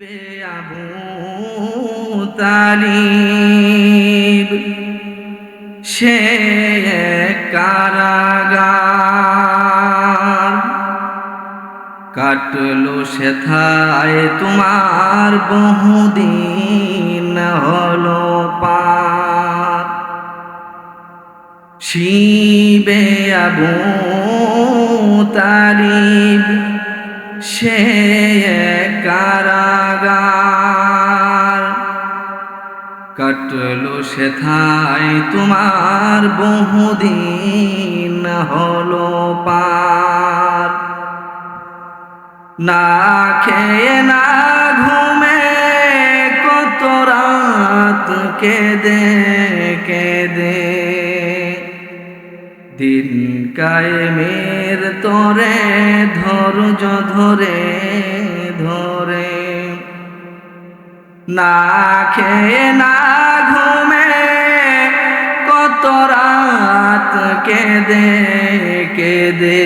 বে আবু তালিব সে কারাগার কাটলো সেথায় তোমার বহুদিন হলো পার শিবে আবু তালিব সে কারাগার কাটলো সেথায় তোমার বহুদিন হলো পার না খেয়ে না ঘুমে কত রাত কেঁদে কেঁদে দিন কায়েমের তরে ধৈর্য ধরে ধরে না খেয়ে না ঘুমে কত রাত কেঁদে কেঁদে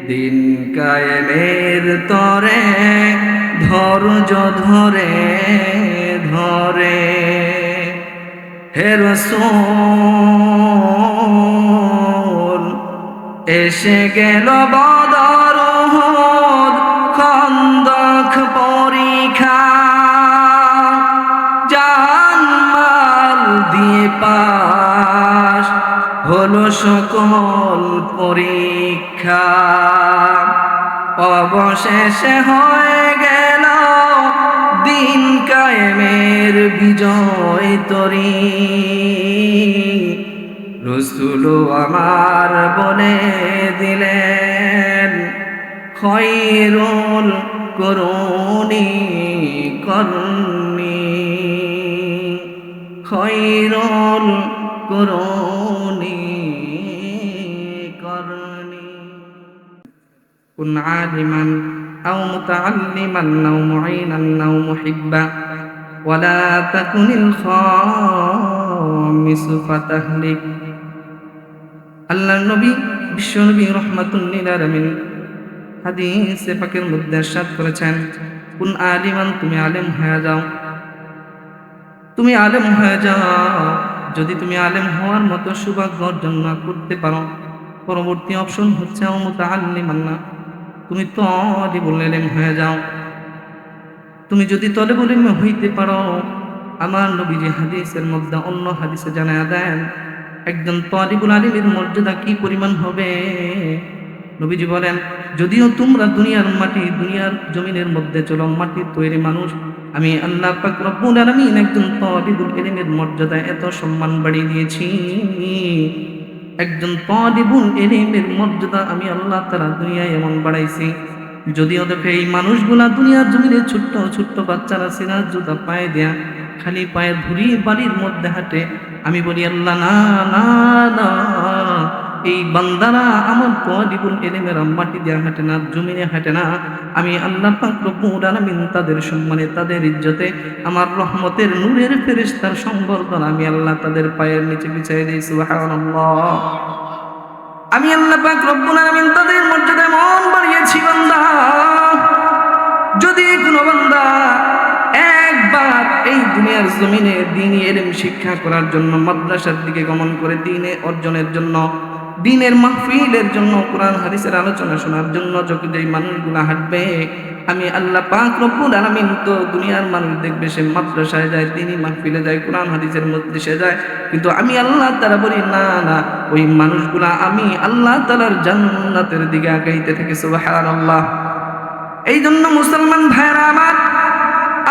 দিন কায়েমের তরে ধৈর্য ধরে ধরে হে রাসূল এসে গেল বদর উহুদ খন্দক পরীক্ষা জানমাল দিয়ে পাশ হলো সকল পরীক্ষা অবশেষে হয়ে গেল দিন কায়েমের বিজয় তরী রাসূল আমার বলে দিলেন খয়রুল কুরুনি করনি খয়রুল কুরুনি করনি কুন আলিমান আও মুতাআল্লিমান আও মুঈনান আও মুহিব্বা ওয়ালা তাকুনিল খামিসু ফাতাহলিক আল্লাহর নবী বিশ্বনবী রাহমাতুল লিল আলামিন হাদিসে পাকের মধ্যে ইরশাদ করেছেন কুন আলিমান তুমি আলেম হয়ে যাও তুমি আলেম হয়ে যাও যদি তুমি আলেম হওয়ার মতো সৌভাগ্য অর্জন না করতে পারো পরবর্তী অপশন হচ্ছে মুতাআল্লিমান না তুমি তালিবুল ইলম হয়ে যাও তুমি যদি তালিবুল ইলম হইতে পারো আমার নবীজি হাদিসের মধ্যে অন্য হাদিসে জানায়া দেন একজন তালিবুল ইলমের মর্যাদা কি পরিমাণ হবে নবীজি বলেন যদিও তোমরা দুনিয়ার মাটি দুনিয়ার জমিনের মধ্যে চলো মাটির তৈরি মানুষ আমি আল্লাহ পাক রব্বুল আলামিন একজন তালিবুল ইলমের মর্যাদা এত সম্মান বাড়িয়ে দিয়েছি একজন তালিবুল ইলমের মর্যাদা আমি আল্লাহ তাআলা দুনিয়ায় এমন বাড়াইছি যদিও দেখে এই মানুষগুলা দুনিয়ার জমিনে ছোট্ট ছোট্ট বাচ্চারা সিরাজ জুতা পায়ে দেয়া খালি পায়ে ধুরি বাড়ির মধ্যে হাঁটে আমি বলি আল্লাহ না না না এই বান্দারা আমার তালিবুল ইলমের মাটি দেয়া হাঁটে না জমিনে হাঁটে না আমি আল্লাহ পাক রব্বুল আলামিন তাদের সম্মানে তাদের ইজ্জতে আমার রহমতের নূরের ফেরেশতার সংবর্ধনা আমি আল্লাহ তাদের পায়ের নিচে বিছিয়ে দেই সুবহানাল্লাহ আমি আল্লাহ পাক রব্বুল আলামিন তাদের মর্যাদা এমন বাড়িয়েছি বান্দা যদি কোনো বান্দা একবার এই দুনিয়ার জমিনে দ্বীনি ইলম শিক্ষা করার জন্য মাদ্রাসার দিকে গমন করে দ্বীনে অর্জনের জন্য দ্বীনের মাহফিলের জন্য কোরআন হাদিসের আলোচনা শোনার জন্য যখন যেই মানুষগুলো হাঁটবে আমি আল্লাহ পাক রব্বুল আলামিন তো দুনিয়ার মানুষ দেখবে সে মাদ্রাসায় যায় দ্বীনি মাহফিলে যায় কোরআন হাদিসের মজলিসে যায় কিন্তু আমি আল্লাহ তাআলা বলি না না ওই মানুষগুলা আমি আল্লাহ তাআলার জান্নাতের দিকে আগাইতে থাকি সুবহানাল্লাহ এই জন্য মুসলমান ভাইরা আমার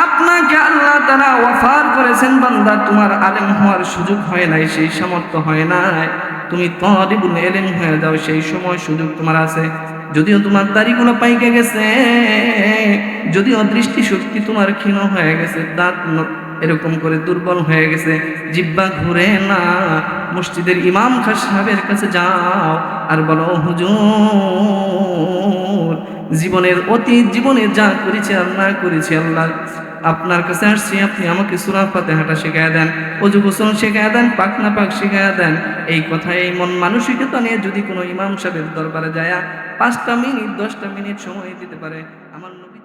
আপনাকে আল্লাহ তাআলা ওয়াফার করেছেন বান্দা তোমার আলেম হওয়ার সুযোগ হয় নাই সেই সামর্থ্য হয় নাই তুমি তালিবুল ইলম হয়ে যাও সেই সময় সুযোগ তোমার আছে যদিও তোমার দাড়িগুলো পাইকে গেছে যদিও দৃষ্টি শক্তি তোমার ক্ষীণ হয়ে গেছে দাঁত এরকম করে দুর্বল হয়ে গেছে জিহ্বা ঘুরে না মসজিদের ইমাম খান সাহেবের কাছে যাও আর বলো হুজুর জীবনের অতীত জীবনে যা করেছি আর না করেছি আল্লাহ আপনার কাছে আসছি আপনি আমাকে সূরা ফাতিহাটা শিখিয়ে দেন ওযু গোসল শিখিয়ে দেন পাক না পাক শিখিয়ে দেন এই কথা এই মন মানসিকতা নিয়ে যদি কোনো ইমাম সাহেবের দরবারে যায় 5টা মিনিট 10টা মিনিট সময় দিতে পারে আমার নবী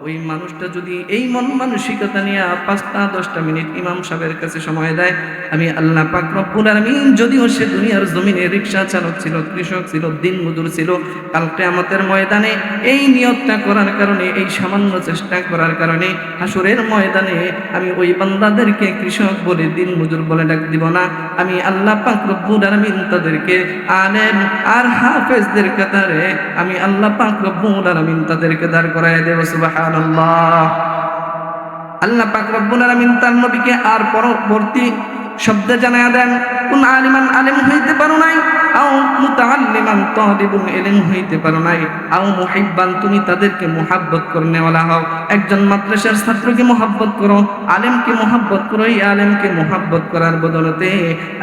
ওই মানুষটা যদি এই মন মানসিকতা নিয়ে 5-10 মিনিট ইমাম সাহেবের কাছে সময় দেয়, আমি আল্লাহ পাক রব্বুল আলামিন, যদিও সে দুনিয়ার জমিনে রিকশা চালক ছিল, কৃষক ছিল, দিন মজুর ছিল, কাল কিয়ামতের ময়দানে এই নিয়তটা করার কারণে, এই সামান্য চেষ্টা করার কারণে হাসরের ময়দানে আমি ওই বান্দাদেরকে কৃষক বলে, দিন মজুর বলে ডাক দিব না। আমি আল্লাহ পাক রব্বুল আলামিন তাদেরকে আলেম আর হাফেজদের কাতারে আমি আল্লাহ পাক রব্বুল আলামিন তাদেরকে দাঁড় করায় দেব। সুবহানাল্লাহ। আল্লাহ পাক রব্বুল আলামিন তার নবীকে আর পরবর্তী শব্দে জানায়া দেন, কোন আলিমান আলেম হইতে পারো নাই, আও মুতাআল্লিমান তালিবুল ইলম হইতে পারো নাই, আও মুহিব্বান তুমি তাদেরকে মুহাব্বত করনেওয়ালা হও। একজন মাদ্রাসার ছাত্রকে মুহাব্বত করো, আলেমকে মুহাব্বত করো। এই আলেমকে মুহাব্বত করার বদলতে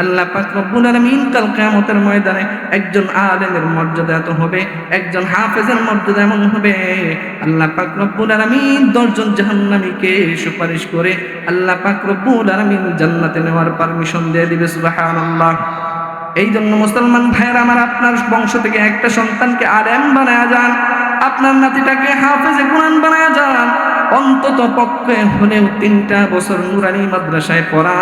আল্লাহ পাক রব্বুল আলামিন কাল কিয়ামতের ময়দানে একজন আলেমের মর্যাদা এত হবে, একজন হাফেজের মর্যাদা এমন হবে, আল্লাহ পাক রব্বুল আলামিন 10 জন জাহান্নামীকে সুপারিশ করে আল্লাহ পাক রব্বুল আলামিন জান্নাতে নেওয়ার পারমিশন দিয়ে দিবে। সুবহানাল্লাহ। এই জন্য মুসলমান ভাইয়েরা আমার, আপনার বংশ থেকে একটা সন্তানকে আলেম বানায়া যান, আপনার নাতিটাকে হাফেজে কুরআন বানায়া যান। অন্তত পক্ষে হলেও 3টা বছর নুরানি মাদ্রাসায় পড়া।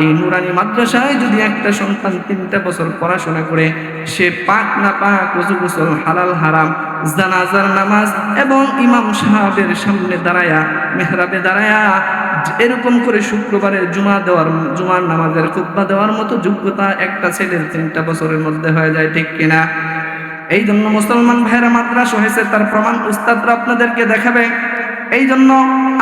এই নুরানি মাদ্রাসায় যদি একটা সন্তান 3টা বছর পড়াশোনা করে, সে পাক না পাক, ওযু গোসল, হালাল হারাম, জানাজার নামাজ এবং ইমাম সাহেবের সামনে দাঁড়ায়া, মেহরাবে দাঁড়ায়া এরকম করে শুক্রবারের জুমার নামাজের খুতবা দেওয়ার মতো যোগ্যতা একটা ছেলের 3টা বছরের মধ্যে হয়ে যায়, ঠিক কিনা? এই জন্য মুসলমান ভাইরা, মাদ্রাসা হয়েছে তার প্রমাণ উস্তাদরা আপনাদেরকে দেখাবে। এই জন্য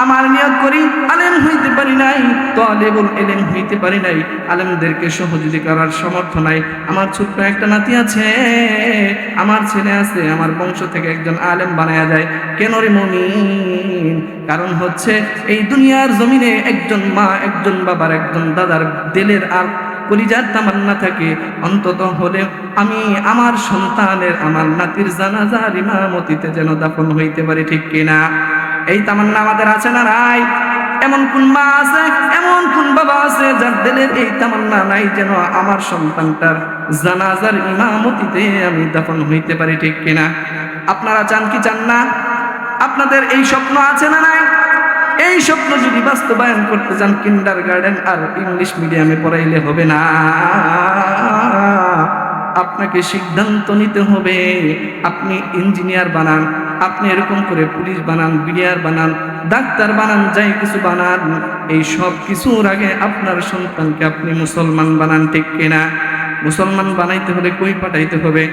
আমার নিয়ত করি, আলেম হইতে পারি নাই, তালিবুল ইলম হইতে পারি নাই, আলেমদেরকে সহযোগিতা করার সামর্থ্য নাই। আমার ছোট্ট একটা নাতি আছে, আমার ছেলে আছে, আমার বংশ থেকে একজন আলেম বানায়া যায়। কেন রে মুমিন? কারণ হচ্ছে এই দুনিয়ার জমিনে একজন মা, একজন বাবার, একজন দাদার দিলের আর কলিজার তামান্না থাকে, অন্তত হলে আমি আমার সন্তানের, আমার নাতির জানাজার ইমামতিতে যেন দাফন হইতে পারি, ঠিক কিনা? এই তামান্না আমাদের আছে না নাই? এমন কোন মা আছে, এমন কোন বাবা আছে যার দিলের এই তামান্না নাই যেন আমার সন্তানটার জানাজার ইমামতিতে আমি দাফন হইতে পারি, ঠিক কিনা? আপনারা চান কি চান না? আপনাদের এই স্বপ্ন আছে না নাই? এই স্বপ্ন যদি বাস্তবায়ন করতে যান, কিন্ডারগার্টেন আর ইংলিশ মিডিয়ামে পড়াইলে হবে না। আপনাকে সিদ্ধান্ত নিতে হবে। আপনি ইঞ্জিনিয়ার বানান, আপনি এরকম করে পুলিশ বানান, বিডিআর বানান, ডাক্তার বানান, যাই কিছু বানান, এই সব কিছুর আগে আপনার সন্তানকে আপনি মুসলমান বানান, ঠিক কিনা? মুসলমান বানাইতে হলে কই পাঠাইতে হবে?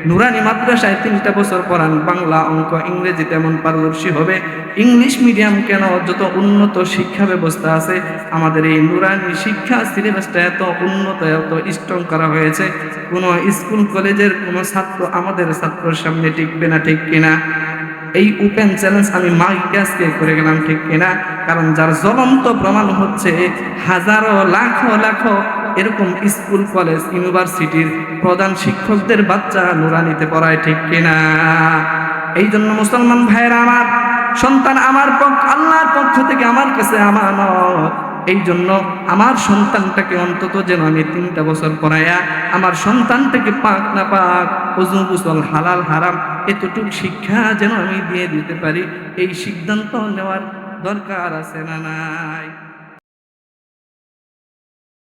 নুরানি মাদ্রাসায় 3টা বছর পড়ান, বাংলা, অঙ্ক, ইংরেজি তেমন পারদর্শী হবে। ইংলিশ মিডিয়াম কেন, যত উন্নত শিক্ষা ব্যবস্থা আছে, আমাদের এই নুরানি শিক্ষা সিলেবাসটা এত উন্নত, এত স্ট্রং করা হয়েছে, কোনো স্কুল কলেজের কোনো ছাত্র আমাদের ছাত্রের সামনে টিকবে না, ঠিক কিনা? এই ওপেন চ্যালেঞ্জ আমি মাইকে আজকে করে গেলাম, ঠিক কিনা? কারণ যার জ্বলন্ত প্রমাণ হচ্ছে হাজারো লাখো লাখো এরকম স্কুল, কলেজ, ইউনিভার্সিটির প্রধান শিক্ষকদের বাচ্চা নুরানিতে পড়ায়, ঠিক কিনা? এই জন্য মুসলমান ভাইয়েরা আমার, সন্তান আমার আল্লাহর পক্ষ থেকে আমার কাছে আমানত। এই জন্য আমার সন্তানটাকে অন্তত যেন আমি 3টা বছর পড়াইয়া আমার সন্তানটাকে পাক না পাক, ওযু গোসল, হালাল হারাম এতটুকু শিক্ষা যেন আমি দিয়ে দিতে পারি, এই সিদ্ধান্ত নেওয়ার দরকার আছে না নাই?